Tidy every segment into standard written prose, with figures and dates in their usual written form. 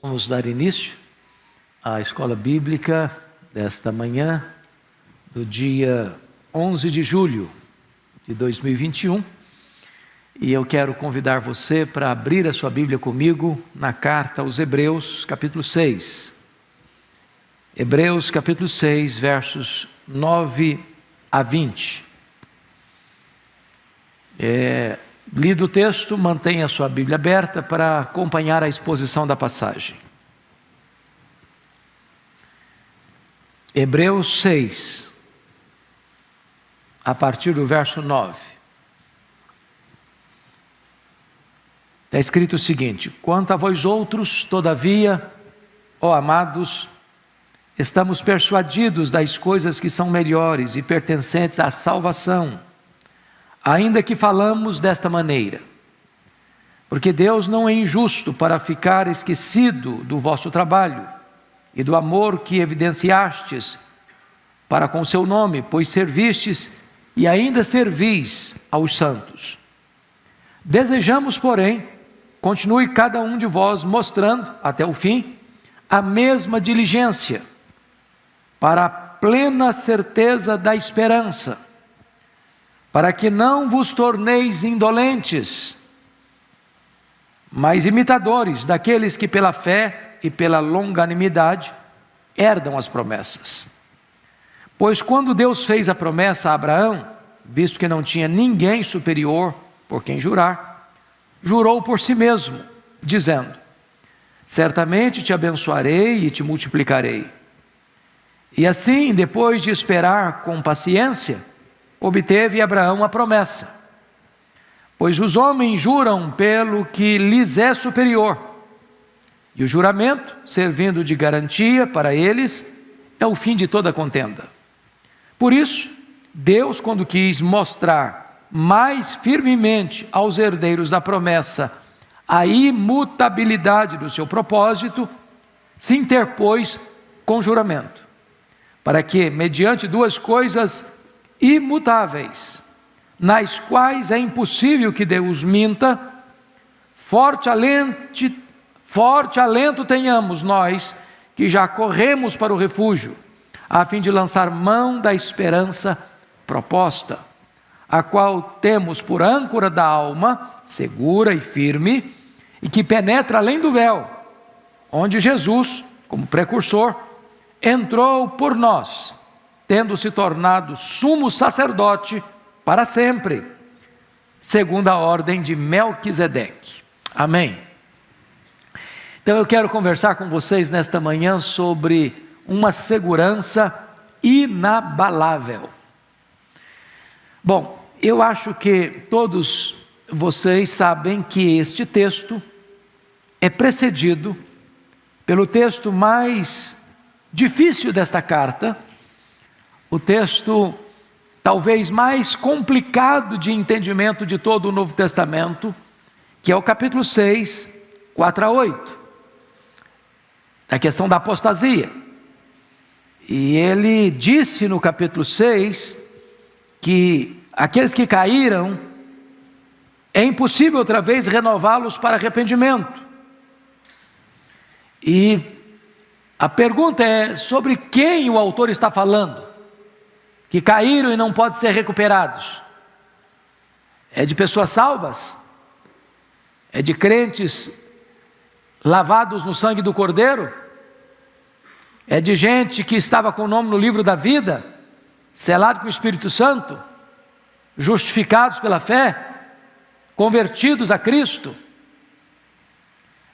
Vamos dar início à escola bíblica desta manhã, do dia 11 de julho de 2021. E eu quero convidar você para abrir a sua Bíblia comigo na carta aos Hebreus, capítulo 6. Hebreus, capítulo 6, versos 9 a 20. Lido o texto, mantenha a sua Bíblia aberta para acompanhar a exposição da passagem. Hebreus 6, a partir do verso 9. Está escrito o seguinte: quanto a vós outros, todavia, ó amados, estamos persuadidos das coisas que são melhores e pertencentes à salvação, ainda que falamos desta maneira, porque Deus não é injusto para ficar esquecido do vosso trabalho e do amor que evidenciastes para com o seu nome, pois servistes e ainda servis aos santos. Desejamos, porém, continue cada um de vós mostrando, até o fim, a mesma diligência, para a plena certeza da esperança, para que não vos torneis indolentes, mas imitadores daqueles que pela fé e pela longanimidade herdam as promessas. Pois quando Deus fez a promessa a Abraão, visto que não tinha ninguém superior por quem jurar, jurou por si mesmo, dizendo: certamente te abençoarei e te multiplicarei. E assim, depois de esperar com paciência, obteve Abraão a promessa. Pois os homens juram pelo que lhes é superior, e o juramento, servindo de garantia para eles, é o fim de toda contenda. Por isso, Deus, quando quis mostrar mais firmemente aos herdeiros da promessa a imutabilidade do seu propósito, se interpôs com juramento, para que, mediante duas coisas imutáveis, nas quais é impossível que Deus minta, forte alento tenhamos nós, que já corremos para o refúgio, a fim de lançar mão da esperança proposta, a qual temos por âncora da alma, segura e firme, e que penetra além do véu, onde Jesus, como precursor, entrou por nós, tendo se tornado sumo sacerdote para sempre, segundo a ordem de Melquisedeque. Amém. Então eu quero conversar com vocês nesta manhã sobre uma segurança inabalável. Bom, eu acho que todos vocês sabem que este texto é precedido pelo texto mais difícil desta carta, o texto talvez mais complicado de entendimento de todo o Novo Testamento, que é o capítulo 6, 4 a 8, a questão da apostasia. E ele disse no capítulo 6 que aqueles que caíram, é impossível outra vez renová-los para arrependimento. E a pergunta é sobre quem o autor está falando, que caíram e não podem ser recuperados. É de pessoas salvas? É de crentes lavados no sangue do Cordeiro? É de gente que estava com o nome no livro da vida, selado com o Espírito Santo, justificados pela fé, convertidos a Cristo?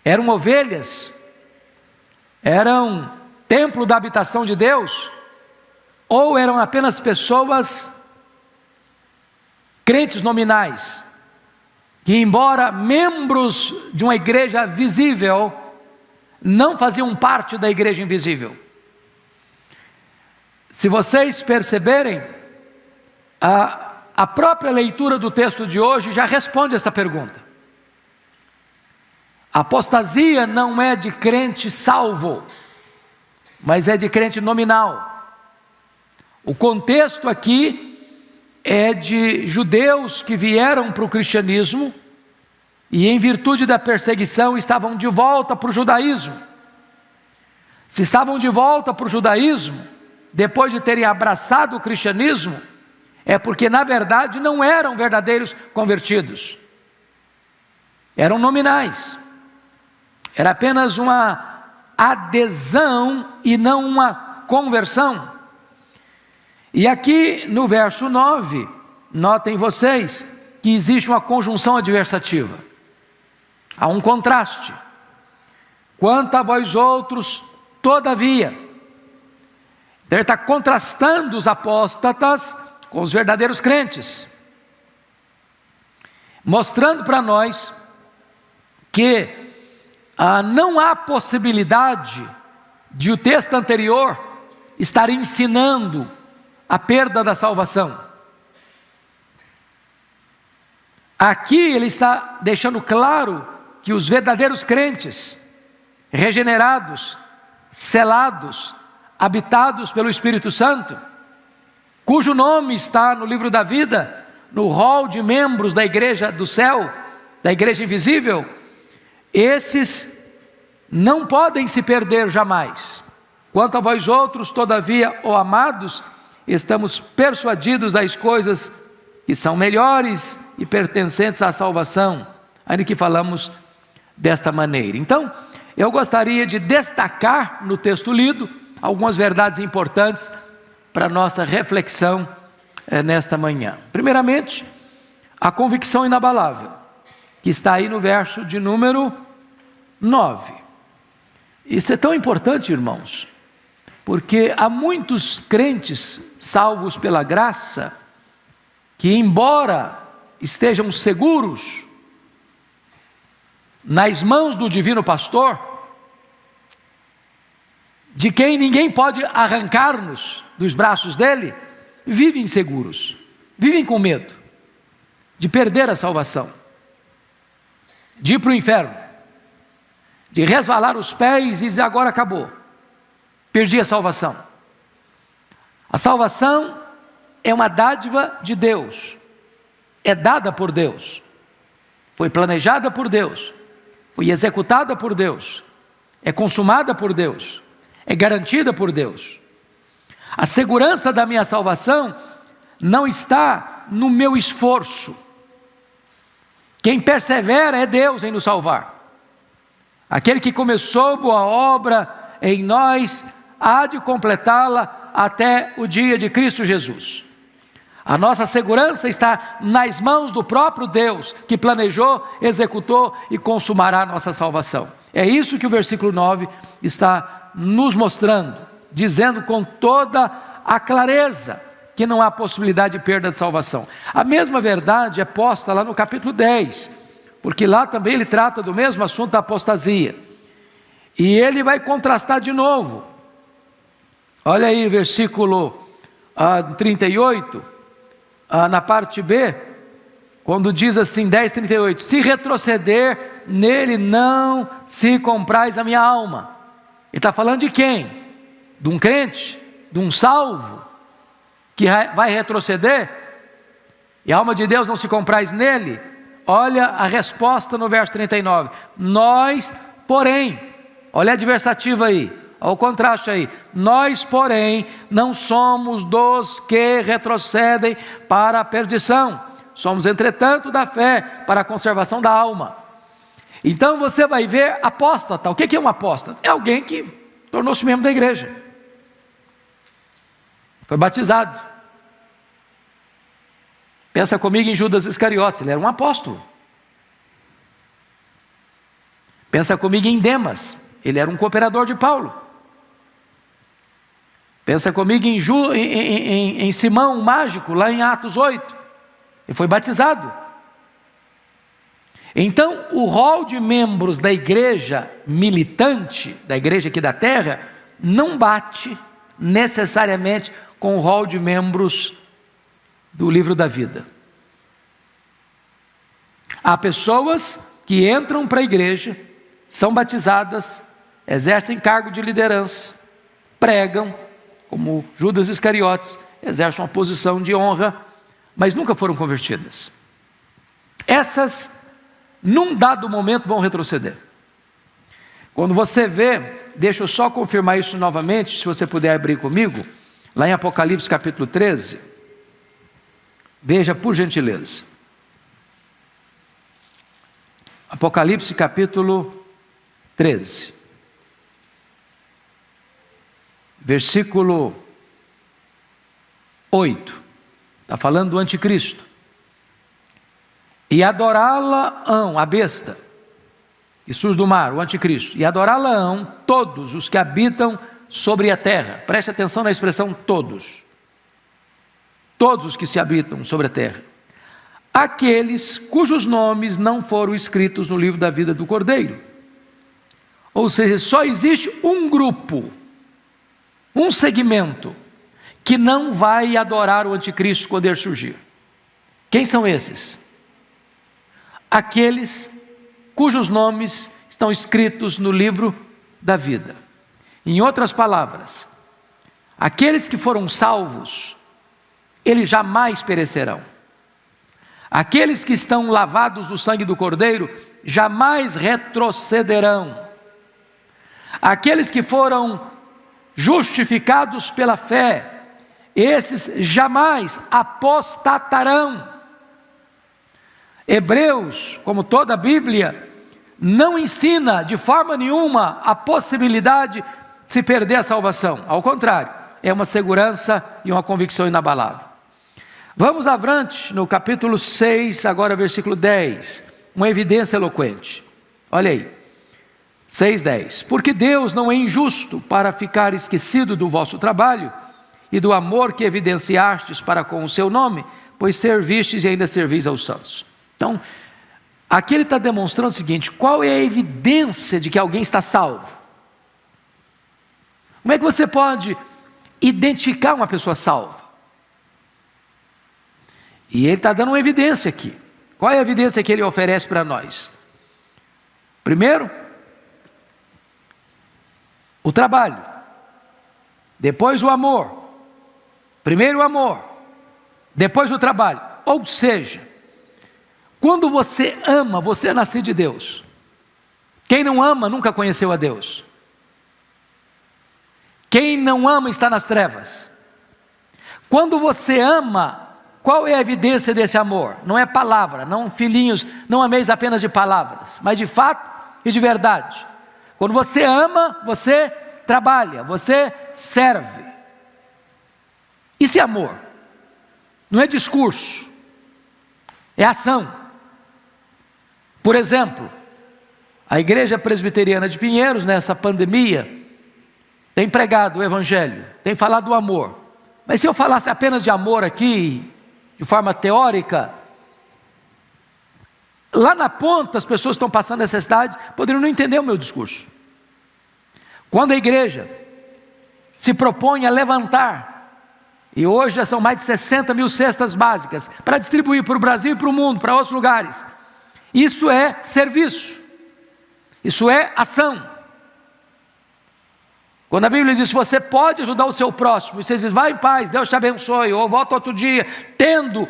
Eram ovelhas? Eram templo da habitação de Deus? Ou eram apenas pessoas crentes nominais, que embora membros de uma igreja visível, não faziam parte da igreja invisível? Se vocês perceberem, a própria leitura do texto de hoje já responde esta pergunta. A apostasia não é de crente salvo, mas é de crente nominal. O contexto aqui é de judeus que vieram para o cristianismo e em virtude da perseguição estavam de volta para o judaísmo. Se estavam de volta para o judaísmo, depois de terem abraçado o cristianismo, é porque na verdade não eram verdadeiros convertidos. Eram nominais. Era apenas uma adesão e não uma conversão. E aqui no verso 9, notem vocês que existe uma conjunção adversativa. Há um contraste. Quanto a vós outros, todavia. Então ele está contrastando os apóstatas com os verdadeiros crentes, mostrando para nós que não há possibilidade de o texto anterior estar ensinando a perda da salvação. Aqui ele está deixando claro que os verdadeiros crentes, regenerados, selados, habitados pelo Espírito Santo, cujo nome está no livro da vida, no rol de membros da igreja do céu, da igreja invisível, esses não podem se perder jamais. Quanto a vós outros, todavia, ó amados, estamos persuadidos das coisas que são melhores e pertencentes à salvação, ainda que falamos desta maneira. Então, eu gostaria de destacar no texto lido algumas verdades importantes para a nossa reflexão nesta manhã. Primeiramente, a convicção inabalável, que está aí no verso de número 9. Isso é tão importante, irmãos, porque há muitos crentes salvos pela graça, que embora estejam seguros nas mãos do divino pastor, de quem ninguém pode arrancar-nos dos braços dele, vivem inseguros, vivem com medo de perder a salvação, de ir para o inferno, de resvalar os pés e dizer agora acabou, perdi a salvação. A salvação é uma dádiva de Deus, é dada por Deus, foi planejada por Deus, foi executada por Deus, é consumada por Deus, é garantida por Deus. A segurança da minha salvação não está no meu esforço. Quem persevera é Deus em nos salvar. Aquele que começou boa obra em nós, há de completá-la até o dia de Cristo Jesus. A nossa segurança está nas mãos do próprio Deus, que planejou, executou e consumará a nossa salvação. É isso que o versículo 9 está nos mostrando, dizendo com toda a clareza que não há possibilidade de perda de salvação. A mesma verdade é posta lá no capítulo 10, porque lá também ele trata do mesmo assunto da apostasia. E ele vai contrastar de novo. Olha aí, versículo 38, na parte B, quando diz assim, 10:38, se retroceder, nele não se comprais a minha alma. Ele está falando de quem? De um crente, de um salvo, que vai retroceder? E a alma de Deus não se comprais nele? Olha a resposta no verso 39. Nós, porém, olha a adversativa aí, olha o contraste aí. Nós, porém, não somos dos que retrocedem para a perdição. Somos, entretanto, da fé para a conservação da alma. Então você vai ver apóstata. O que é um apóstata? É alguém que tornou-se membro da igreja, foi batizado. Pensa comigo em Judas Iscariotes, ele era um apóstolo. Pensa comigo em Demas, ele era um cooperador de Paulo. Pensa comigo em Simão, o mágico, lá em Atos 8, ele foi batizado. Então, o rol de membros da igreja militante, da igreja aqui da terra, não bate necessariamente com o rol de membros do livro da vida. Há pessoas que entram para a igreja, são batizadas, exercem cargo de liderança, pregam, como Judas Iscariotes, exercem uma posição de honra, mas nunca foram convertidas. Essas, num dado momento, vão retroceder. Quando você vê, deixa eu só confirmar isso novamente, se você puder abrir comigo, lá em Apocalipse capítulo 13, veja por gentileza. Apocalipse capítulo 13, versículo 8, está falando do anticristo. E adorá-la-ão, a besta, que surge do mar, o anticristo, e adorá-la-ão todos os que habitam sobre a terra. Preste atenção na expressão todos. Todos os que se habitam sobre a terra. Aqueles cujos nomes não foram escritos no livro da vida do Cordeiro. Ou seja, só existe um grupo, um segmento, que não vai adorar o anticristo quando ele surgir. Quem são esses? Aqueles cujos nomes estão escritos no livro da vida. Em outras palavras, aqueles que foram salvos, eles jamais perecerão. Aqueles que estão lavados do sangue do Cordeiro, jamais retrocederão. Aqueles que foram justificados pela fé, esses jamais apostatarão. Hebreus, como toda a Bíblia, não ensina de forma nenhuma a possibilidade de se perder a salvação. Ao contrário, é uma segurança e uma convicção inabalável. Vamos avante no capítulo 6, agora versículo 10, uma evidência eloquente. Olha aí, 6:10. Porque Deus não é injusto para ficar esquecido do vosso trabalho e do amor que evidenciastes para com o seu nome, pois servistes e ainda servis aos santos. Então, aqui ele está demonstrando o seguinte: qual é a evidência de que alguém está salvo? Como é que você pode identificar uma pessoa salva? E ele está dando uma evidência aqui. Qual é a evidência que ele oferece para nós? Primeiro, o trabalho. Depois o amor. Primeiro o amor, depois o trabalho. Ou seja, quando você ama, você é nascido de Deus. Quem não ama nunca conheceu a Deus. Quem não ama está nas trevas. Quando você ama, qual é a evidência desse amor? Não é palavra, não filhinhos, não ameis apenas de palavras, mas de fato e de verdade. Quando você ama, você trabalha, você serve. Isso é amor. Não é discurso, é ação. Por exemplo, a Igreja Presbiteriana de Pinheiros, nessa pandemia, tem pregado o Evangelho, tem falado do amor. Mas se eu falasse apenas de amor aqui, de forma teórica, lá na ponta as pessoas estão passando necessidade, poderiam não entender o meu discurso. Quando a igreja se propõe a levantar, e hoje já são mais de 60 mil cestas básicas, para distribuir para o Brasil e para o mundo, para outros lugares, isso é serviço, isso é ação. Quando a Bíblia diz, você pode ajudar o seu próximo, e você diz, vai em paz, Deus te abençoe, ou volta outro dia, tendo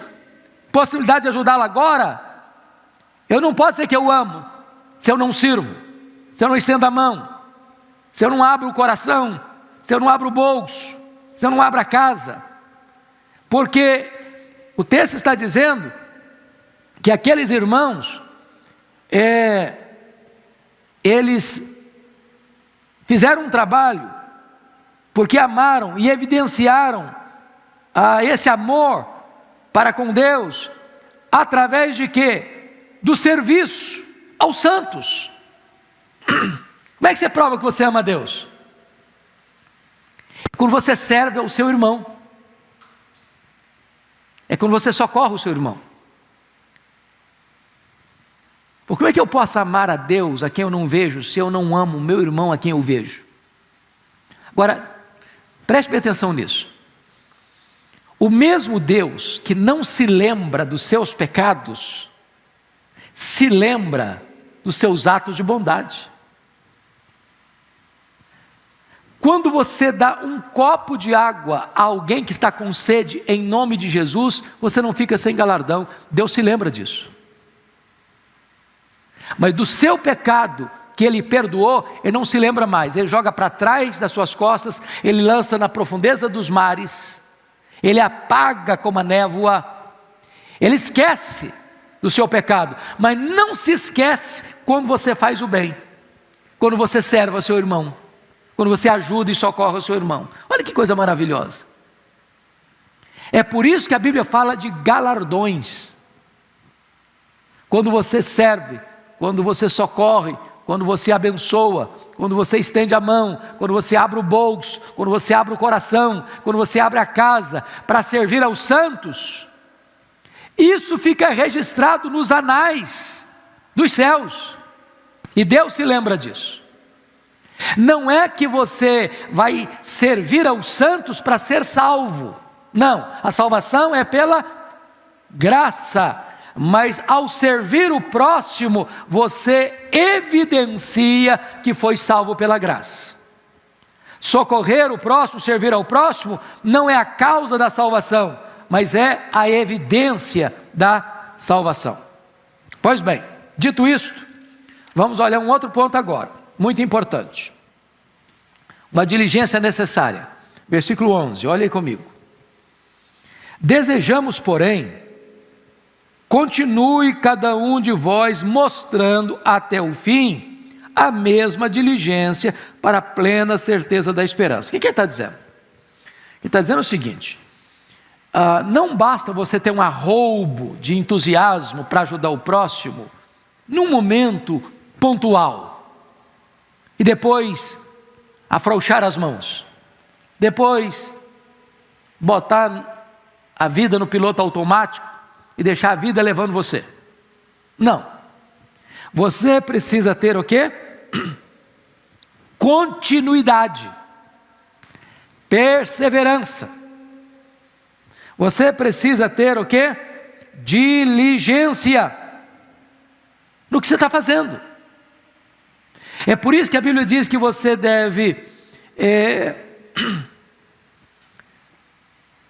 possibilidade de ajudá-lo agora, eu não posso dizer que eu amo, se eu não sirvo, se eu não estendo a mão, se eu não abro o coração, se eu não abro o bolso, se eu não abro a casa, porque o texto está dizendo que aqueles irmãos, eles fizeram um trabalho, porque amaram e evidenciaram esse amor para com Deus, através de quê? Do serviço aos santos. Como é que você prova que você ama a Deus? Quando você serve ao seu irmão. É quando você socorre o seu irmão. Porque como é que eu posso amar a Deus a quem eu não vejo, se eu não amo o meu irmão a quem eu vejo? Agora, preste bem atenção nisso. O mesmo Deus que não se lembra dos seus pecados, se lembra dos seus atos de bondade. Quando você dá um copo de água a alguém que está com sede em nome de Jesus, você não fica sem galardão, Deus se lembra disso. Mas do seu pecado, que ele perdoou, ele não se lembra mais, ele joga para trás das suas costas, ele lança na profundeza dos mares, ele apaga como a névoa, ele esquece do seu pecado, mas não se esquece quando você faz o bem, quando você serve ao seu irmão, quando você ajuda e socorre o seu irmão. Olha que coisa maravilhosa. É por isso que a Bíblia fala de galardões. Quando você serve, quando você socorre, quando você abençoa, quando você estende a mão, quando você abre o bolso, quando você abre o coração, quando você abre a casa para servir aos santos, isso fica registrado nos anais dos céus, e Deus se lembra disso. Não é que você vai servir aos santos para ser salvo, não, a salvação é pela graça, mas ao servir o próximo, você evidencia que foi salvo pela graça. Socorrer o próximo, servir ao próximo, não é a causa da salvação, mas é a evidência da salvação. Pois bem, dito isto, vamos olhar um outro ponto agora, muito importante. Uma diligência necessária. Versículo 11, olha aí comigo. Desejamos, porém, continue cada um de vós mostrando até o fim a mesma diligência para a plena certeza da esperança. O que ele está dizendo? Ele está dizendo o seguinte: não basta você ter um arroubo de entusiasmo para ajudar o próximo num momento pontual e depois afrouxar as mãos, depois botar a vida no piloto automático e deixar a vida levando você. Não. Você precisa ter o quê? Continuidade, perseverança. Você precisa ter o quê? Diligência no que você está fazendo. É por isso que a Bíblia diz que você deve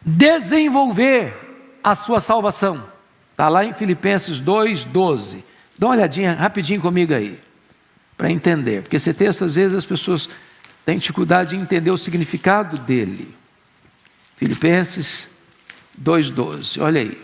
desenvolver a sua salvação. Está lá em Filipenses 2:12. Dá uma olhadinha rapidinho comigo aí, para entender, porque esse texto às vezes as pessoas têm dificuldade de entender o significado dele. Filipenses 2:12, olha aí.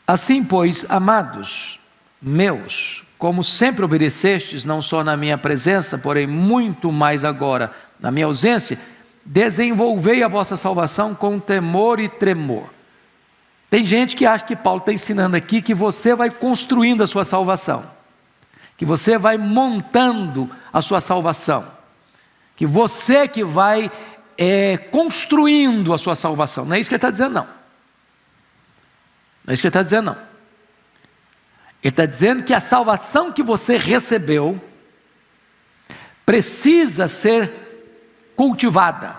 Assim, pois, amados meus, como sempre obedecestes, não só na minha presença, porém muito mais agora na minha ausência, desenvolvei a vossa salvação com temor e tremor. Tem gente que acha que Paulo está ensinando aqui que você vai construindo a sua salvação, que você vai montando a sua salvação, que você que vai construindo a sua salvação. Não é isso que ele está dizendo, não. Não é isso que ele está dizendo, não. Ele está dizendo que a salvação que você recebeu precisa ser cultivada.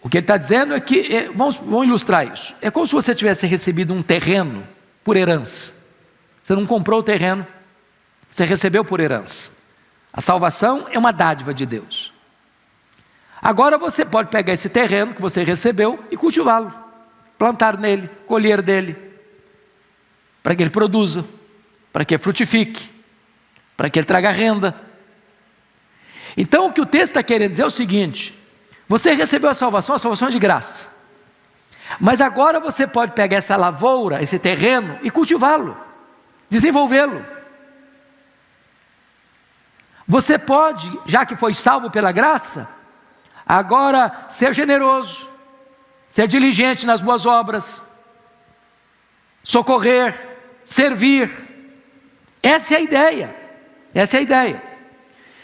O que ele está dizendo é que, vamos ilustrar isso, é como se você tivesse recebido um terreno por herança. Você não comprou o terreno, você recebeu por herança. A salvação é uma dádiva de Deus. Agora você pode pegar esse terreno que você recebeu e cultivá-lo, plantar nele, colher dele, para que ele produza, para que ele frutifique, para que ele traga renda. Então o que o texto está querendo dizer é o seguinte: você recebeu a salvação é de graça, mas agora você pode pegar essa lavoura, esse terreno e cultivá-lo, desenvolvê-lo. Você pode, já que foi salvo pela graça, agora ser generoso, ser diligente nas boas obras, socorrer, servir. Essa é a ideia, essa é a ideia.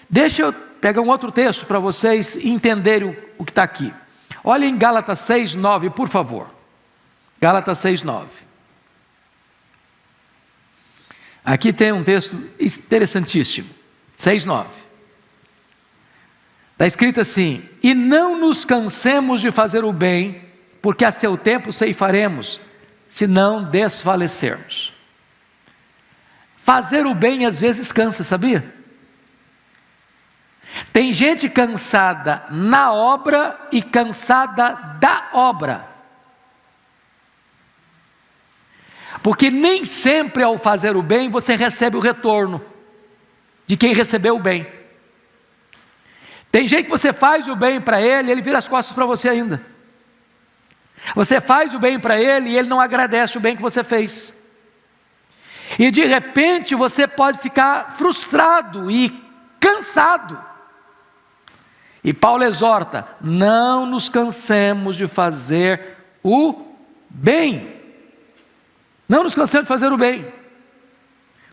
Deixa eu pegar um outro texto para vocês entenderem o que está aqui. Olha em Gálatas 6:9, por favor. Gálatas 6:9. Aqui tem um texto interessantíssimo. 6:9. Está escrito assim: e não nos cansemos de fazer o bem, porque a seu tempo ceifaremos, se não desfalecermos. Fazer o bem às vezes cansa, sabia? Tem gente cansada na obra e cansada da obra. Porque nem sempre ao fazer o bem você recebe o retorno de quem recebeu o bem. Tem gente que você faz o bem para ele, ele vira as costas para você ainda. Você faz o bem para ele e ele não agradece o bem que você fez. E de repente você pode ficar frustrado e cansado. E Paulo exorta: não nos cansemos de fazer o bem. Não nos cansemos de fazer o bem.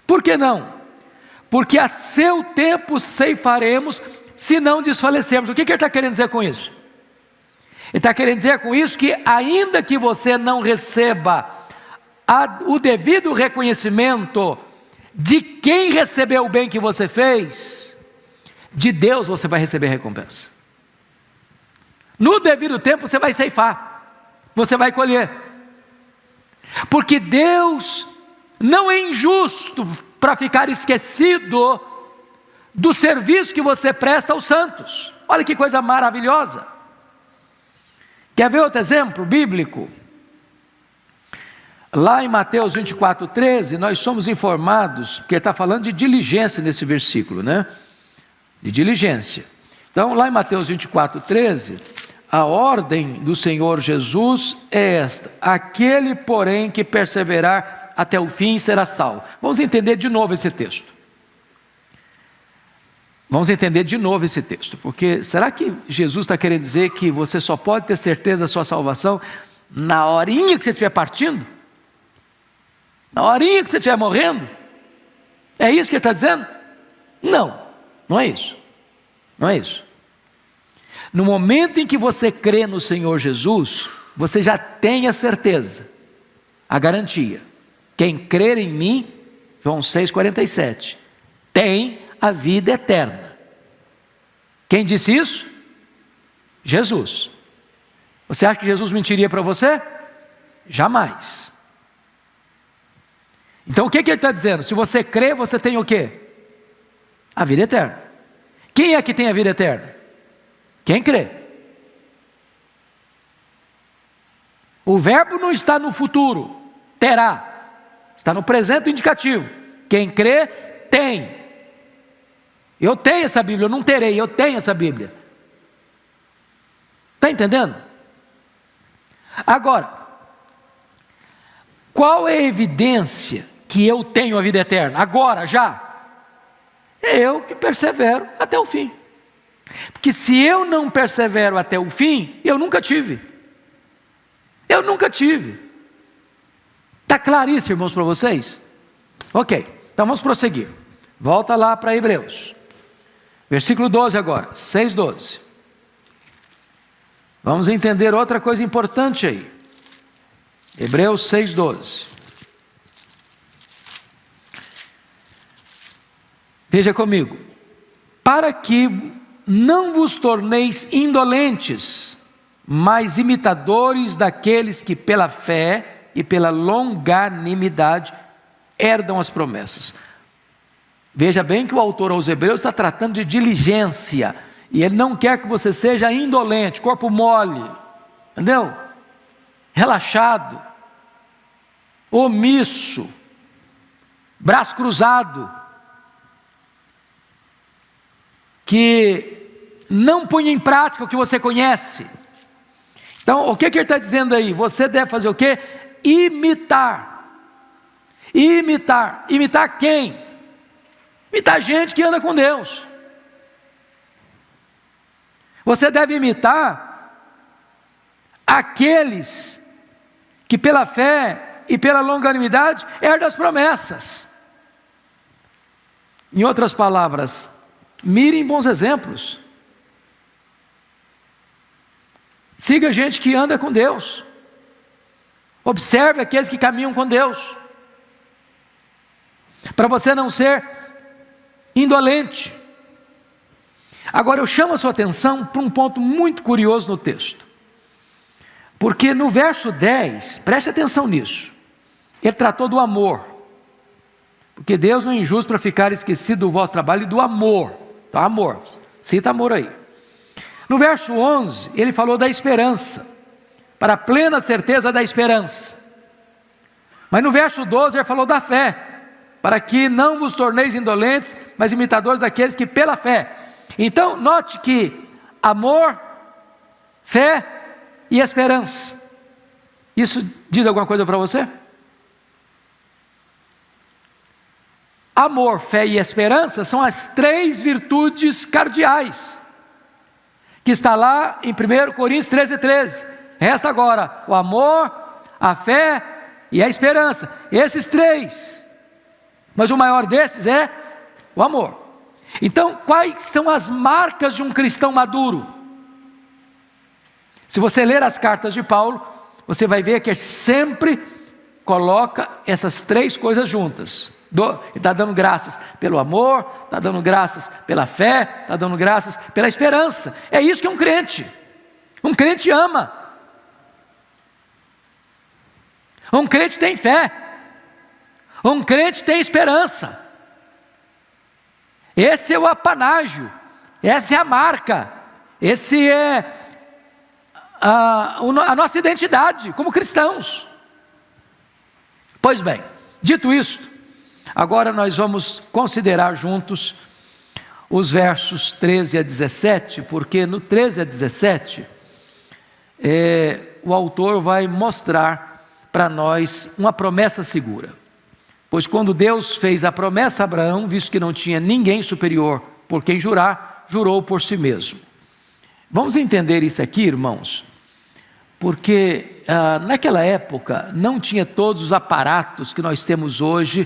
Por que não? Porque a seu tempo ceifaremos, se não desfalecermos. O que ele está querendo dizer com isso? Ele está querendo dizer com isso que ainda que você não receba o devido reconhecimento de quem recebeu o bem que você fez, de Deus você vai receber recompensa. No devido tempo você vai ceifar, você vai colher. Porque Deus não é injusto para ficar esquecido do serviço que você presta aos santos. Olha que coisa maravilhosa. Quer ver outro exemplo bíblico? Lá em Mateus 24:13, nós somos informados, porque ele está falando de diligência nesse versículo, né? De diligência. Então, lá em Mateus 24:13, a ordem do Senhor Jesus é esta: aquele, porém, que perseverar até o fim será salvo. Vamos entender de novo esse texto. Vamos entender de novo esse texto, porque será que Jesus está querendo dizer que você só pode ter certeza da sua salvação na horinha que você estiver partindo? Na horinha que você estiver morrendo? É isso que ele está dizendo? Não, não é isso. Não é isso. No momento em que você crê no Senhor Jesus, você já tem a certeza, a garantia. Quem crer em mim, João 6,47, tem a vida eterna. Quem disse isso? Jesus. Você acha que Jesus mentiria para você? Jamais. Então o que ele está dizendo? Se você crê, você tem o quê? A vida eterna. Quem é que tem a vida eterna? Quem crê. O verbo não está no futuro, terá. Está no presente indicativo. Quem crê, tem. Eu tenho essa Bíblia, eu não terei, eu tenho essa Bíblia. Está entendendo? Agora, qual é a evidência que eu tenho a vida eterna? Agora, já. É eu que persevero até o fim. Porque se eu não persevero até o fim, eu nunca tive. Eu nunca tive. Está claríssimo, irmãos, para vocês? Ok, então vamos prosseguir. Volta lá para Hebreus. Versículo 12 agora, 6:12. Vamos entender outra coisa importante aí. Hebreus 6:12. Veja comigo. Para que não vos torneis indolentes, mas imitadores daqueles que pela fé e pela longanimidade herdam as promessas. Veja bem que o autor aos Hebreus está tratando de diligência, e ele não quer que você seja indolente, corpo mole, entendeu? Relaxado, omisso, braço cruzado, que não põe em prática o que você conhece. Então, o que ele está dizendo aí? Você deve fazer o quê? Imitar. Imitar. Imitar quem? Imitar gente que anda com Deus. Você deve imitar aqueles que pela fé e pela longanimidade herdam as promessas. Em outras palavras, mirem bons exemplos. Siga gente que anda com Deus. Observe aqueles que caminham com Deus. Para você não ser indolente. Agora eu chamo a sua atenção para um ponto muito curioso no texto. Porque no verso 10, preste atenção nisso. Ele tratou do amor. Porque Deus não é injusto para ficar esquecido do vosso trabalho e do amor. Então, amor. Cita amor aí. No verso 11, ele falou da esperança. Para a plena certeza da esperança. Mas no verso 12 ele falou da fé, para que não vos torneis indolentes, mas imitadores daqueles que pela fé. Então note que amor, fé e esperança. Isso diz alguma coisa para você? Amor, fé e esperança são as 3 virtudes cardeais, que está lá em 1 Coríntios 13:13. Resta agora o amor, a fé e a esperança. Esses 3. Mas o maior desses é o amor. Então, quais são as marcas de um cristão maduro? Se você ler as cartas de Paulo, você vai ver que ele sempre coloca essas 3 coisas juntas. Ele está dando graças pelo amor, está dando graças pela fé, está dando graças pela esperança. É isso que é um crente. Um crente ama. Um crente tem fé. Um crente tem esperança. Esse é o apanágio, essa é a marca, esse é a nossa identidade como cristãos. Pois bem, dito isto, agora nós vamos considerar juntos os versos 13 a 17, porque no 13 a 17, o autor vai mostrar para nós uma promessa segura. Pois quando Deus fez a promessa a Abraão, visto que não tinha ninguém superior por quem jurar, jurou por si mesmo. Vamos entender isso aqui, irmãos, porque naquela época não tinha todos os aparatos que nós temos hoje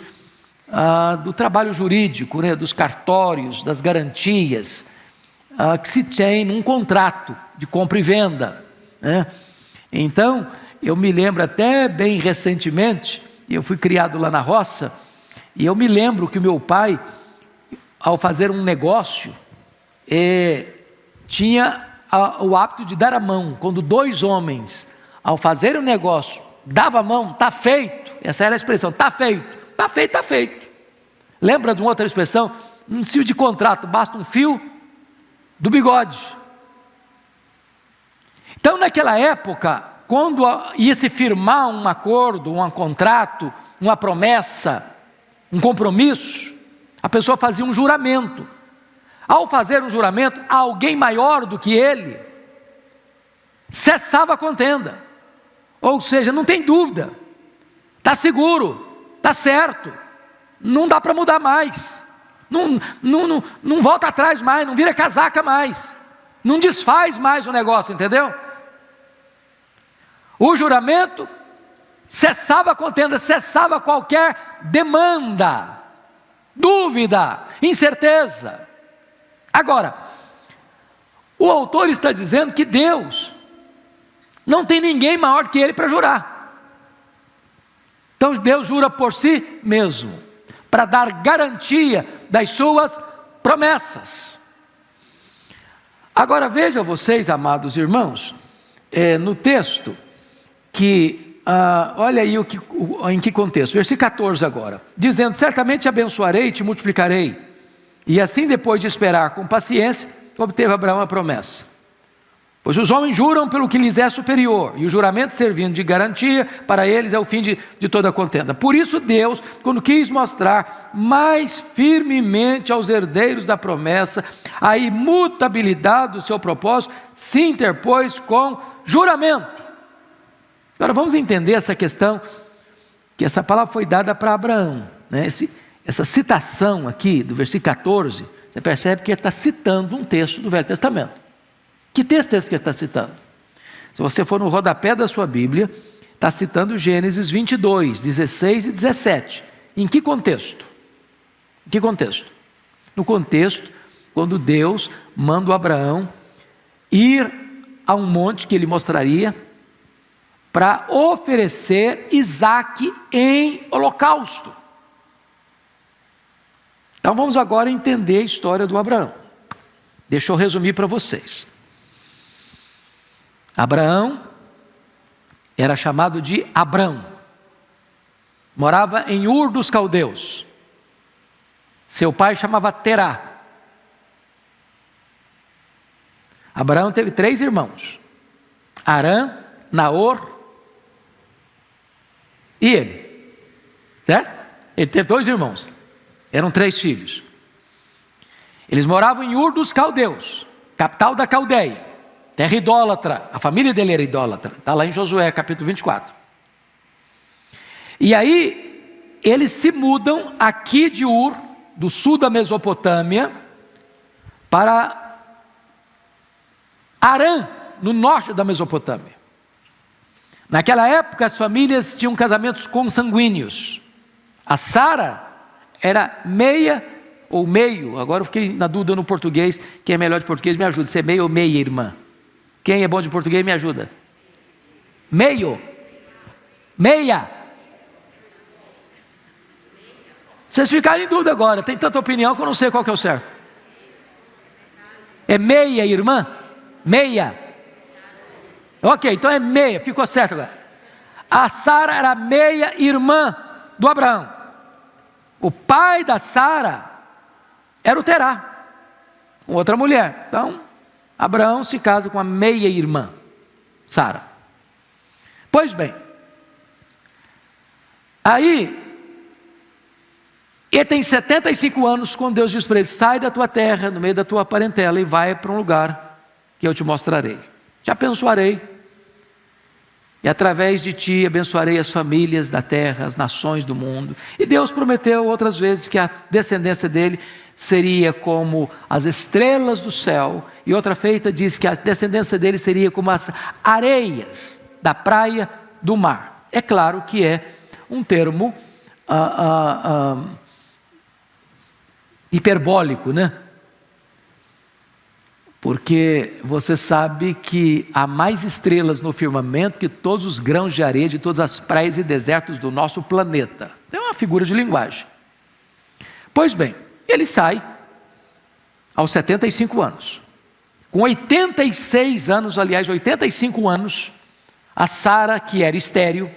do trabalho jurídico, né, dos cartórios, das garantias que se tem num contrato de compra e venda, né? Então, eu me lembro até bem recentemente, eu fui criado lá na roça, e eu me lembro que o meu pai, ao fazer um negócio, tinha o hábito de dar a mão. Quando 2 homens, ao fazer um negócio, davam a mão, está feito. Essa era a expressão, está feito. Está feito, está feito. Lembra de uma outra expressão? Um fio de contrato, basta um fio do bigode. Então naquela época, quando ia se firmar um acordo, um contrato, uma promessa, um compromisso, a pessoa fazia um juramento. Ao fazer um juramento, alguém maior do que ele cessava a contenda. Ou seja, não tem dúvida, está seguro, está certo, não dá para mudar mais, não volta atrás mais, não vira casaca mais, não desfaz mais o negócio, entendeu? O juramento cessava a contenda, cessava qualquer demanda, dúvida, incerteza. Agora, o autor está dizendo que Deus não tem ninguém maior que Ele para jurar. Então Deus jura por si mesmo, para dar garantia das suas promessas. Agora veja vocês, amados irmãos, no texto, que, olha aí em que contexto, versículo 14 agora, dizendo: certamente abençoarei e te multiplicarei, e assim depois de esperar com paciência, obteve Abraão a promessa. Pois os homens juram pelo que lhes é superior, e o juramento servindo de garantia, para eles é o fim de toda a contenda. Por isso Deus, quando quis mostrar mais firmemente aos herdeiros da promessa a imutabilidade do seu propósito, se interpôs com juramento. Agora vamos entender essa questão, que essa palavra foi dada para Abraão, né? Essa citação aqui do versículo 14, você percebe que ele está citando um texto do Velho Testamento. Que texto é esse que ele está citando? Se você for no rodapé da sua Bíblia, está citando Gênesis 22, 16 e 17. Em que contexto? Em que contexto? No contexto, quando Deus manda o Abraão ir a um monte que ele mostraria, para oferecer Isaque em holocausto. Então vamos agora entender a história do Abraão. Deixa eu resumir para vocês. Abraão era chamado de Abrão, morava em Ur dos Caldeus. Seu pai chamava Terá. Abraão teve 3 irmãos: Arã, Naor e ele. certo? Ele teve 2 irmãos, eram 3 filhos. Eles moravam em Ur dos Caldeus, capital da Caldeia, terra idólatra. A família dele era idólatra, está lá em Josué capítulo 24. E aí eles se mudam aqui de Ur, do sul da Mesopotâmia, para Harã, no norte da Mesopotâmia. Naquela época as famílias tinham casamentos consanguíneos. A Sara era meia ou meio, agora eu fiquei na dúvida no português, quem é melhor de português me ajuda, se é meio ou meia irmã. Quem é bom de português me ajuda. Meio, meia. Vocês ficaram em dúvida agora, tem tanta opinião que eu não sei qual que é o certo. É meia irmã? Meia. Ok, então é meia, ficou certo agora. A Sara era meia irmã do Abraão. O pai da Sara era o Terá, outra mulher. Então, Abraão se casa com a meia irmã, Sara. Pois bem, aí, ele tem 75 anos, quando Deus diz para ele: sai da tua terra, no meio da tua parentela, e vai para um lugar que eu te mostrarei. Te abençoarei, e através de ti abençoarei as famílias da terra, as nações do mundo. E Deus prometeu outras vezes que a descendência dele seria como as estrelas do céu, e outra feita diz que a descendência dele seria como as areias da praia do mar. É claro que é um termo hiperbólico, né? Porque você sabe que há mais estrelas no firmamento que todos os grãos de areia de todas as praias e desertos do nosso planeta. É uma figura de linguagem. Pois bem, ele sai aos 75 anos. Com 86 anos, aliás, 85 anos, a Sara, que era estéril,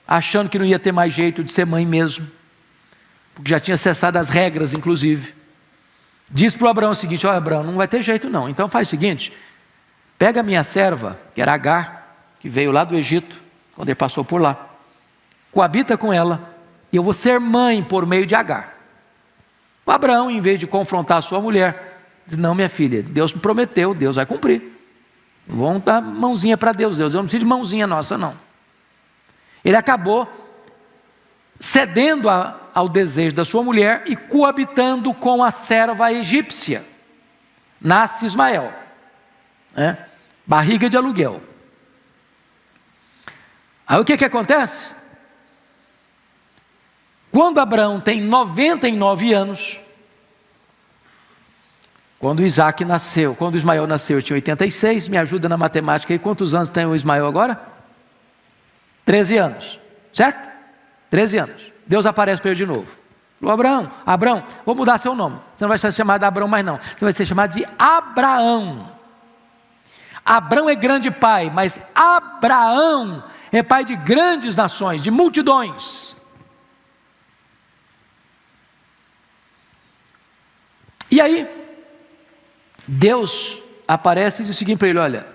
achando que não ia ter mais jeito de ser mãe mesmo, porque já tinha cessado as regras, inclusive, diz para o Abraão o seguinte: olha, Abraão, não vai ter jeito não, então faz o seguinte, pega a minha serva, que era Agar, que veio lá do Egito, quando ele passou por lá, coabita com ela, e eu vou ser mãe por meio de Agar. O Abraão, em vez de confrontar a sua mulher, diz: não, minha filha, Deus me prometeu, Deus vai cumprir, vamos dar mãozinha para Deus, eu não preciso de mãozinha nossa não. Ele acabou cedendo ao desejo da sua mulher e coabitando com a serva egípcia. Nasce Ismael, né? Barriga de aluguel. Aí o que acontece? Quando Abraão tem 99 anos, quando Ismael nasceu, tinha 86, me ajuda na matemática aí, quantos anos tem o Ismael agora? 13 anos, certo? 13 anos. Deus aparece para ele de novo. Falou: Abraão, vou mudar seu nome. Você não vai ser chamado de Abraão mais não. Você vai ser chamado de Abraão. Abraão é grande pai, mas Abraão é pai de grandes nações, de multidões. E aí, Deus aparece e diz o seguinte para ele: olha,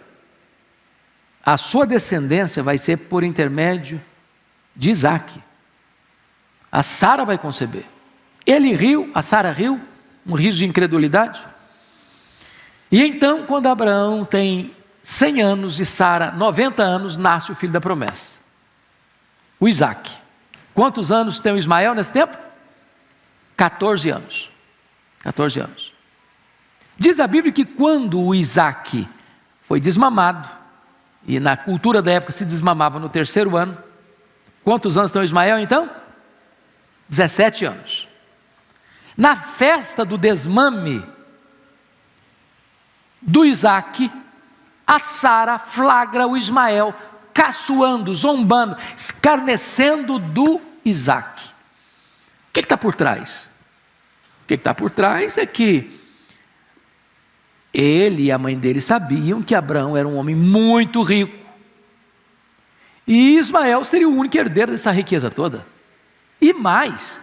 a sua descendência vai ser por intermédio de Isaque. A Sara vai conceber. Ele riu, a Sara riu, um riso de incredulidade. E então, quando Abraão tem 100 anos e Sara 90 anos, nasce o filho da promessa, o Isaque. Quantos anos tem o Ismael nesse tempo? 14 anos. 14 anos. Diz a Bíblia que quando o Isaque foi desmamado, e na cultura da época se desmamava no 3º ano, quantos anos tem o Ismael então? 17 anos. Na festa do desmame do Isaque, a Sara flagra o Ismael caçoando, zombando, escarnecendo do Isaque. O que está por trás? O que está por trás é que ele e a mãe dele sabiam que Abraão era um homem muito rico, e Ismael seria o único herdeiro dessa riqueza toda. E mais,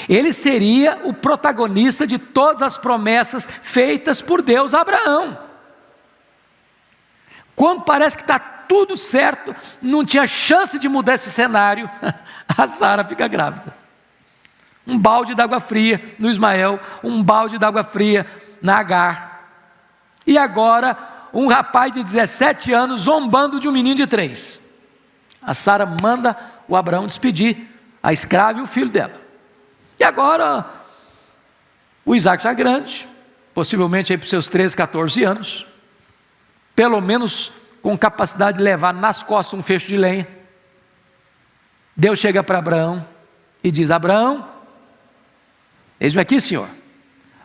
ele seria o protagonista de todas as promessas feitas por Deus a Abraão. Quando parece que está tudo certo, não tinha chance de mudar esse cenário, a Sara fica grávida. Um balde d'água fria no Ismael, um balde d'água fria na Agar. E agora, um rapaz de 17 anos zombando de um menino de 3. A Sara manda o Abraão despedir a escrava e o filho dela. E agora, o Isaac já grande, possivelmente aí para os seus 13, 14 anos, pelo menos com capacidade de levar nas costas um feixe de lenha. Deus chega para Abraão e diz: Abraão, eis-me aqui, Senhor,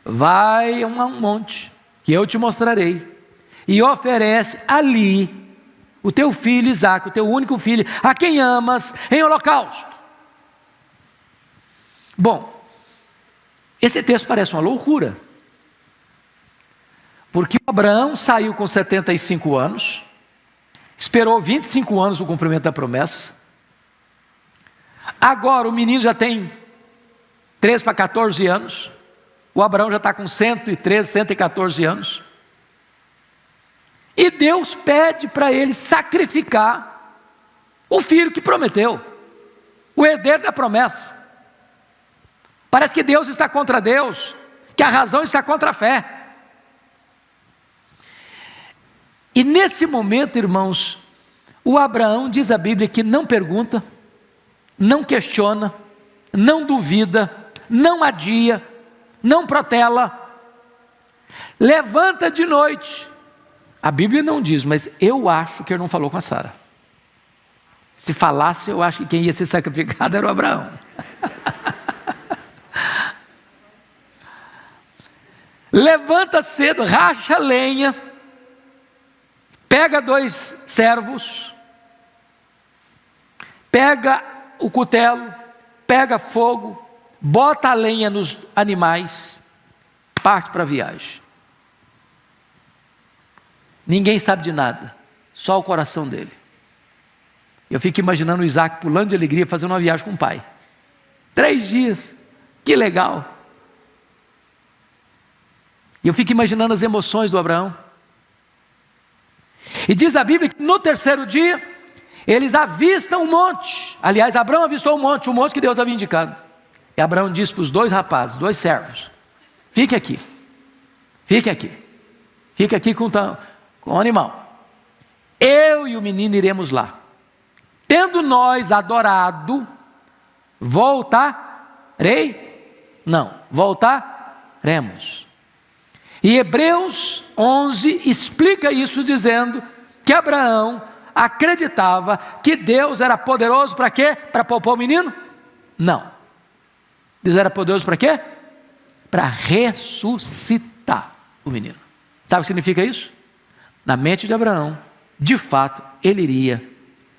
vai a um monte que eu te mostrarei, e oferece ali o teu filho Isaque, o teu único filho, a quem amas, em holocausto. Bom, esse texto parece uma loucura, porque Abraão saiu com 75 anos, esperou 25 anos o cumprimento da promessa, agora o menino já tem 13 para 14 anos, o Abraão já está com 113, 114 anos, e Deus pede para ele sacrificar o filho que prometeu, o herdeiro da promessa. Parece que Deus está contra Deus, que a razão está contra a fé. E nesse momento, irmãos, o Abraão, diz a Bíblia, que não pergunta, não questiona, não duvida, não adia, não protela, levanta de noite. A Bíblia não diz, mas eu acho que ele não falou com a Sara. Se falasse, eu acho que quem ia ser sacrificado era o Abraão. Levanta cedo, racha lenha, pega 2 servos, pega o cutelo, pega fogo, bota a lenha nos animais, parte para a viagem. Ninguém sabe de nada, só o coração dele. Eu fico imaginando o Isaac pulando de alegria, fazendo uma viagem com o pai. 3 dias, que legal. E eu fico imaginando as emoções do Abraão. E diz a Bíblia que no 3º dia, eles avistam um monte. Aliás, Abraão avistou um monte que Deus havia indicado. E Abraão disse para os 2 rapazes, 2 servos: fique aqui, fique aqui, fique aqui com o animal. Eu e o menino iremos lá. Tendo nós adorado, voltaremos. E Hebreus 11 explica isso dizendo que Abraão acreditava que Deus era poderoso para quê? Para poupar o menino? Não. Deus era poderoso para quê? Para ressuscitar o menino. Sabe o que significa isso? Na mente de Abraão, de fato, ele iria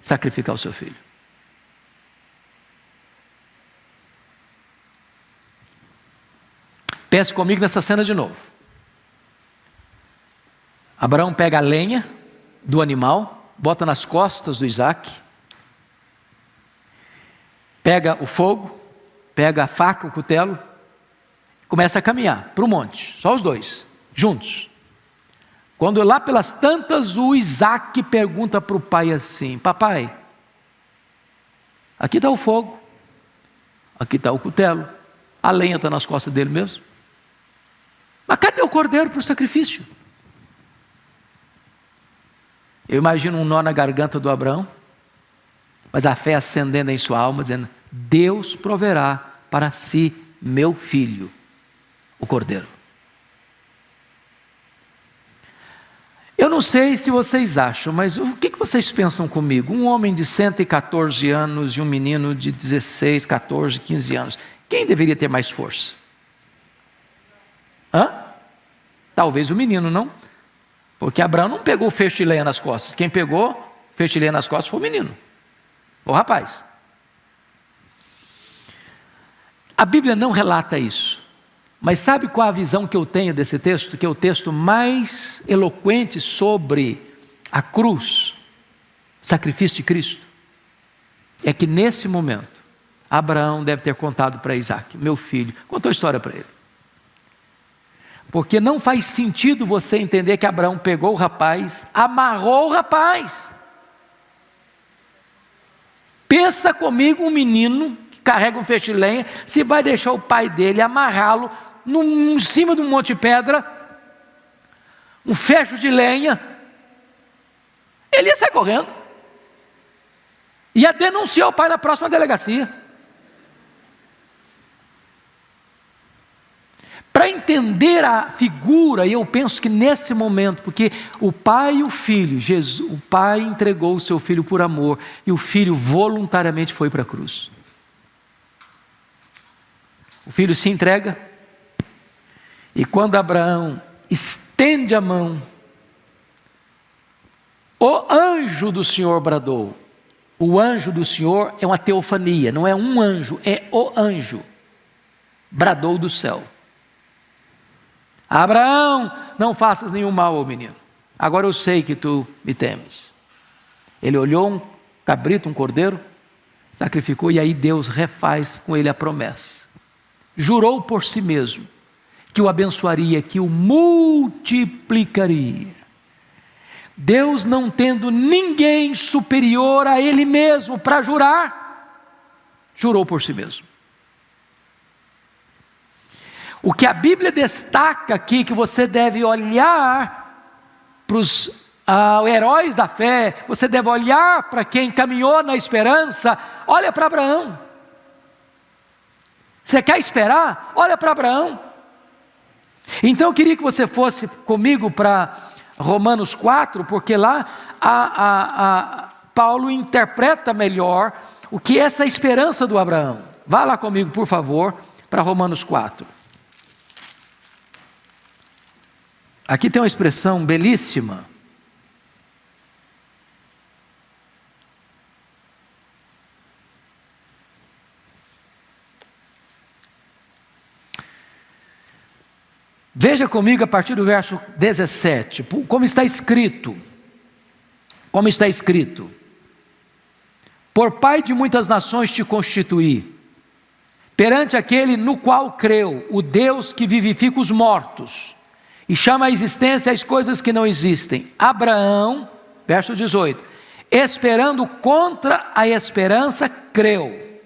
sacrificar o seu filho. Pense comigo nessa cena de novo. Abraão pega a lenha do animal, bota nas costas do Isaac, pega o fogo, pega a faca, o cutelo, começa a caminhar para o monte, só os 2, juntos. Quando lá pelas tantas, o Isaac pergunta para o pai assim: papai, aqui está o fogo, aqui está o cutelo, a lenha está nas costas dele mesmo, mas cadê o cordeiro para o sacrifício? Eu imagino um nó na garganta do Abraão, mas a fé acendendo em sua alma, dizendo: Deus proverá para si meu filho, o cordeiro. Eu não sei se vocês acham, mas o que vocês pensam comigo? Um homem de 114 anos e um menino de 16, 14, 15 anos. Quem deveria ter mais força? Talvez o menino, não? Porque Abraão não pegou o feixe de lenha nas costas. Quem pegou o feixe de lenha nas costas foi o menino, o rapaz. A Bíblia não relata isso. Mas sabe qual a visão que eu tenho desse texto? Que é o texto mais eloquente sobre a cruz, sacrifício de Cristo. É que nesse momento, Abraão deve ter contado para Isaac: meu filho, contou a história para ele. Porque não faz sentido você entender que Abraão pegou o rapaz, amarrou o rapaz Pensa comigo um menino que carrega um feixe de lenha, se vai deixar o pai dele amarrá-lo em cima de um monte de pedra, um fecho de lenha, ele ia sair correndo, ia denunciar o pai na próxima delegacia. Para entender a figura, eu penso que nesse momento, porque o pai e o filho, o pai entregou o seu filho por amor, e o filho voluntariamente foi para a cruz. O filho se entrega, e quando Abraão estende a mão, o anjo do Senhor bradou. O anjo do Senhor é uma teofania, não é um anjo, é o anjo. Bradou do céu: Abraão, não faças nenhum mal ao menino, agora eu sei que tu me temes. Ele olhou um cabrito, um cordeiro, sacrificou, e aí Deus refaz com ele a promessa. Jurou por si mesmo que o abençoaria, que o multiplicaria. Deus, não tendo ninguém superior a ele mesmo para jurar, jurou por si mesmo. O que a Bíblia destaca aqui, que você deve olhar para os heróis da fé, você deve olhar para quem caminhou na esperança, olha para Abraão. Você quer esperar? Olha para Abraão. Então eu queria que você fosse comigo para Romanos 4, porque lá Paulo interpreta melhor o que é essa esperança do Abraão. Vá lá comigo, por favor, para Romanos 4. Aqui tem uma expressão belíssima. Veja comigo a partir do verso 17, como está escrito. Como está escrito: por pai de muitas nações te constituí, perante aquele no qual creu, o Deus que vivifica os mortos e chama à existência as coisas que não existem. Abraão, verso 18, esperando contra a esperança, creu,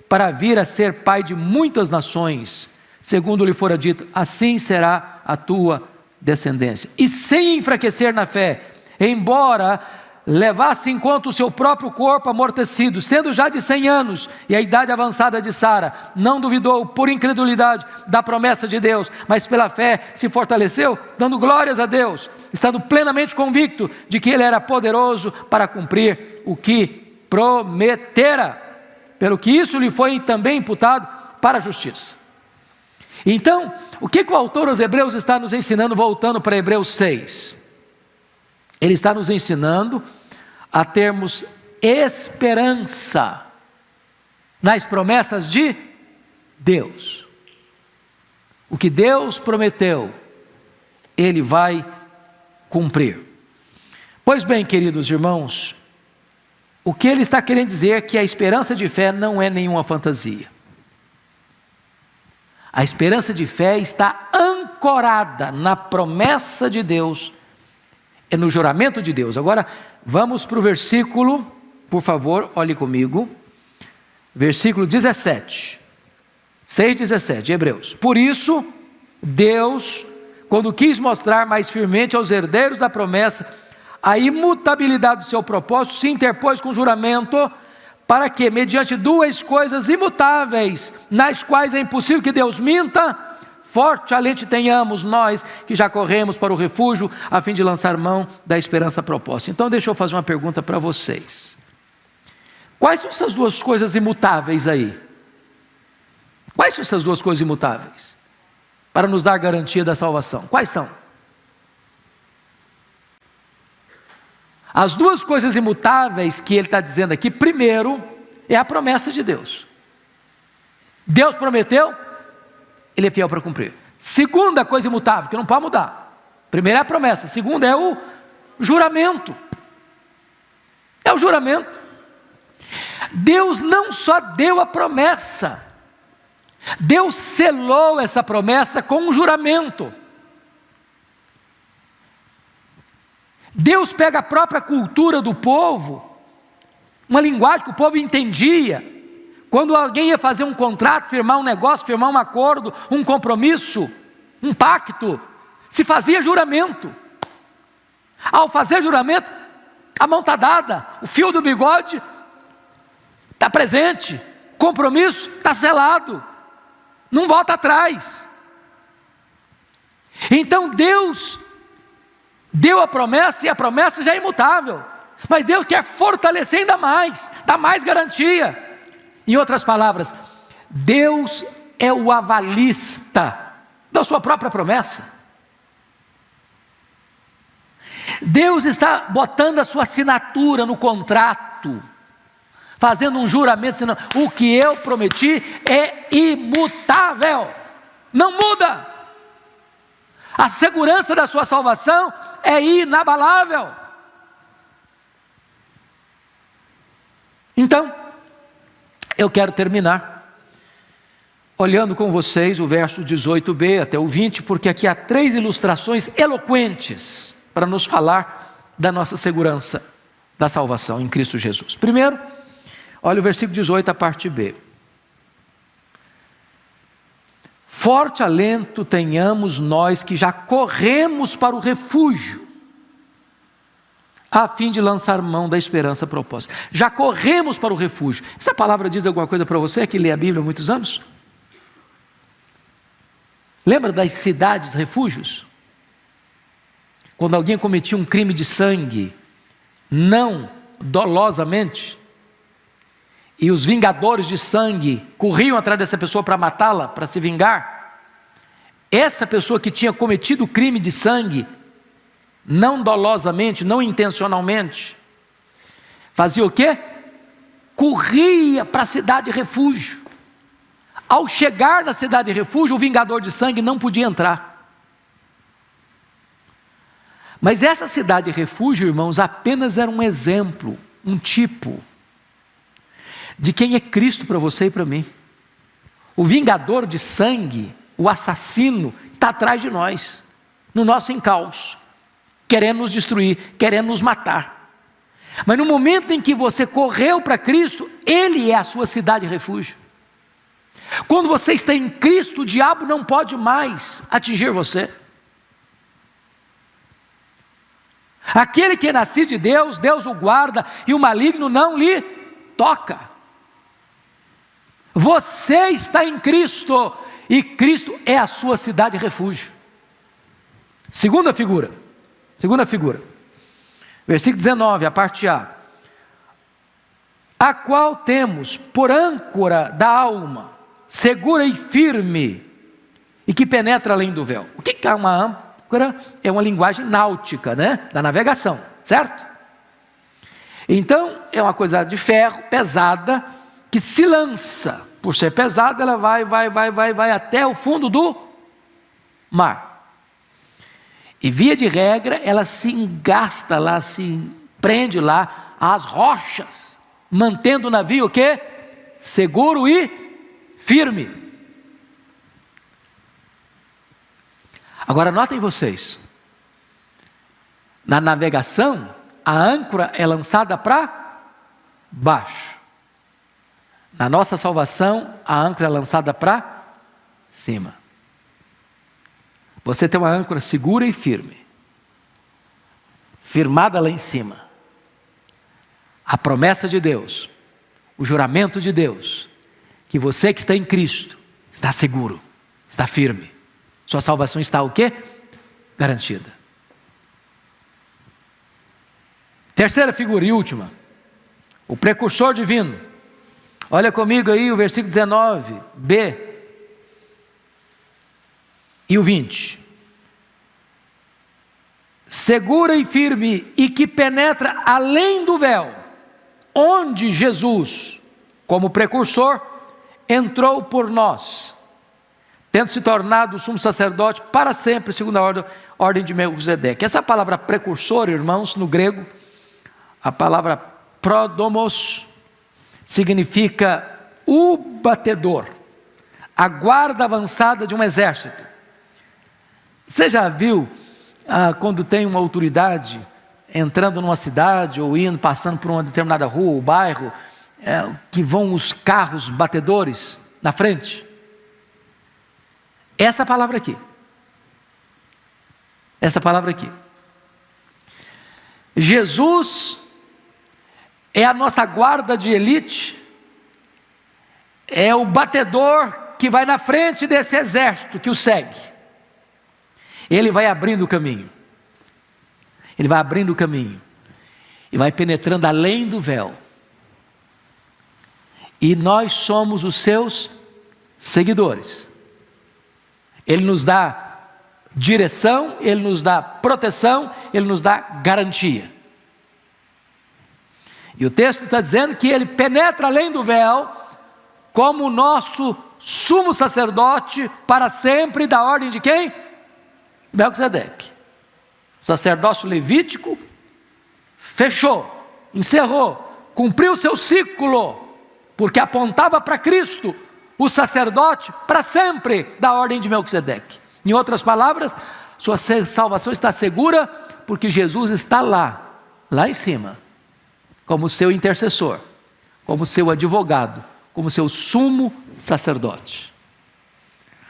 para vir a ser pai de muitas nações, segundo lhe fora dito, assim será a tua descendência. E sem enfraquecer na fé, embora levasse em conta o seu próprio corpo amortecido, sendo já de 100 anos, e a idade avançada de Sara, não duvidou por incredulidade da promessa de Deus, mas pela fé se fortaleceu, dando glórias a Deus, estando plenamente convicto de que Ele era poderoso para cumprir o que prometera, pelo que isso lhe foi também imputado para a justiça. Então, o que o autor aos Hebreus está nos ensinando, voltando para Hebreus 6? Ele está nos ensinando a termos esperança nas promessas de Deus. O que Deus prometeu, Ele vai cumprir. Pois bem, queridos irmãos, o que ele está querendo dizer é que a esperança de fé não é nenhuma fantasia. A esperança de fé está ancorada na promessa de Deus, é no juramento de Deus. Agora, vamos para o versículo, por favor, olhe comigo, versículo 17, 6,17 de Hebreus. Por isso, Deus, quando quis mostrar mais firmemente aos herdeiros da promessa a imutabilidade do seu propósito, se interpôs com juramento, para que, mediante duas coisas imutáveis, nas quais é impossível que Deus minta, forte alento tenhamos nós que já corremos para o refúgio, a fim de lançar mão da esperança proposta. Então deixa eu fazer uma pergunta para vocês. Quais são essas duas coisas imutáveis aí? Quais são essas duas coisas imutáveis? Para nos dar garantia da salvação. Quais são? As duas coisas imutáveis que ele está dizendo aqui, primeiro, é a promessa de Deus. Deus prometeu, Ele é fiel para cumprir. Segunda coisa imutável, que não pode mudar. Primeira é a promessa, segunda é o juramento. É o juramento. Deus não só deu a promessa, Deus selou essa promessa com um juramento. Deus pega a própria cultura do povo uma linguagem que o povo entendia. Quando alguém ia fazer um contrato, firmar um negócio, firmar um acordo, um compromisso, um pacto, se fazia juramento. Ao fazer juramento, a mão está dada, o fio do bigode está presente, o compromisso está selado, não volta atrás. Então Deus deu a promessa, e a promessa já é imutável, mas Deus quer fortalecer ainda mais, dar mais garantia. Em outras palavras, Deus é o avalista da sua própria promessa. Deus está botando a sua assinatura no contrato, fazendo um juramento, dizendo: o que eu prometi é imutável, não muda. A segurança da sua salvação é inabalável. Então, eu quero terminar olhando com vocês o verso 18b até o 20, porque aqui há 3 ilustrações eloquentes para nos falar da nossa segurança da salvação em Cristo Jesus. Primeiro, olha o versículo 18, a parte B. Forte alento tenhamos nós que já corremos para o refúgio, a fim de lançar mão da esperança proposta. Já corremos para o refúgio. Essa palavra diz alguma coisa para você que lê a Bíblia há muitos anos? Lembra das cidades refúgios? Quando alguém cometia um crime de sangue, não dolosamente, e os vingadores de sangue corriam atrás dessa pessoa para matá-la, para se vingar, essa pessoa que tinha cometido o crime de sangue, não dolosamente, não intencionalmente, fazia o quê? Corria para a cidade refúgio. Ao chegar na cidade refúgio, o vingador de sangue não podia entrar. Mas essa cidade refúgio, irmãos, apenas era um exemplo, um tipo de quem é Cristo para você e para mim. O vingador de sangue, o assassino, está atrás de nós, no nosso encalço, querendo nos destruir, querendo nos matar. Mas no momento em que você correu para Cristo, Ele é a sua cidade refúgio. Quando você está em Cristo, o diabo não pode mais atingir você. Aquele que é nascido de Deus, Deus o guarda, e o maligno não lhe toca. Você está em Cristo, e Cristo é a sua cidade refúgio. Segunda figura, versículo 19, a parte A. A qual temos por âncora da alma, segura e firme, e que penetra além do véu. O que é uma âncora? É uma linguagem náutica, né? Da navegação, certo? Então, é uma coisa de ferro, pesada, que se lança. Por ser pesada, ela vai até o fundo do mar. E via de regra, ela se engasta lá, se prende lá às rochas, mantendo o navio o quê? Seguro e firme. Agora notem vocês, na navegação, a âncora é lançada para baixo. Na nossa salvação, a âncora é lançada para cima. Você tem uma âncora segura e firme, firmada lá em cima. A promessa de Deus, o juramento de Deus, que você que está em Cristo, está seguro, está firme. Sua salvação está o quê? Garantida. Terceira figura e última, o precursor divino. Olha comigo aí o versículo 19b e o 20. Segura e firme, e que penetra além do véu, onde Jesus, como precursor, entrou por nós, tendo se tornado sumo sacerdote para sempre, segundo a ordem de Melquisedeque. Essa palavra precursor, irmãos, no grego, a palavra prodomos, significa o batedor, a guarda avançada de um exército. Você já viu, quando tem uma autoridade entrando numa cidade ou indo, passando por uma determinada rua ou bairro, que vão os carros batedores na frente. Essa palavra aqui. Essa palavra aqui. Jesus é a nossa guarda de elite, é o batedor que vai na frente desse exército que o segue. Ele vai abrindo o caminho. Ele vai abrindo o caminho e vai penetrando além do véu. E nós somos os seus seguidores. Ele nos dá direção, Ele nos dá proteção, Ele nos dá garantia. E o texto está dizendo que Ele penetra além do véu, como o nosso sumo sacerdote para sempre, da ordem de quem? Melquisedeque. O sacerdócio levítico fechou, encerrou, cumpriu o seu ciclo, porque apontava para Cristo, o sacerdote para sempre, da ordem de Melquisedeque. Em outras palavras, sua salvação está segura, porque Jesus está lá em cima, como seu intercessor, como seu advogado, como seu sumo sacerdote.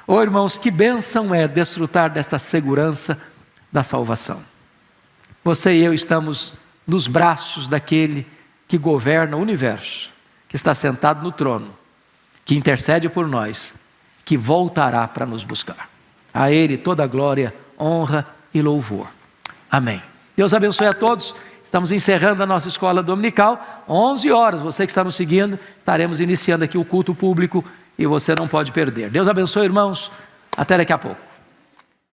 Oh, irmãos, que bênção é desfrutar desta segurança da salvação. Você e eu estamos nos braços daquele que governa o universo, que está sentado no trono, que intercede por nós, que voltará para nos buscar. A Ele toda a glória, honra e louvor. Amém. Deus abençoe a todos. Estamos encerrando a nossa escola dominical, 11 horas, você que está nos seguindo, estaremos iniciando aqui o culto público e você não pode perder. Deus abençoe, irmãos, até daqui a pouco.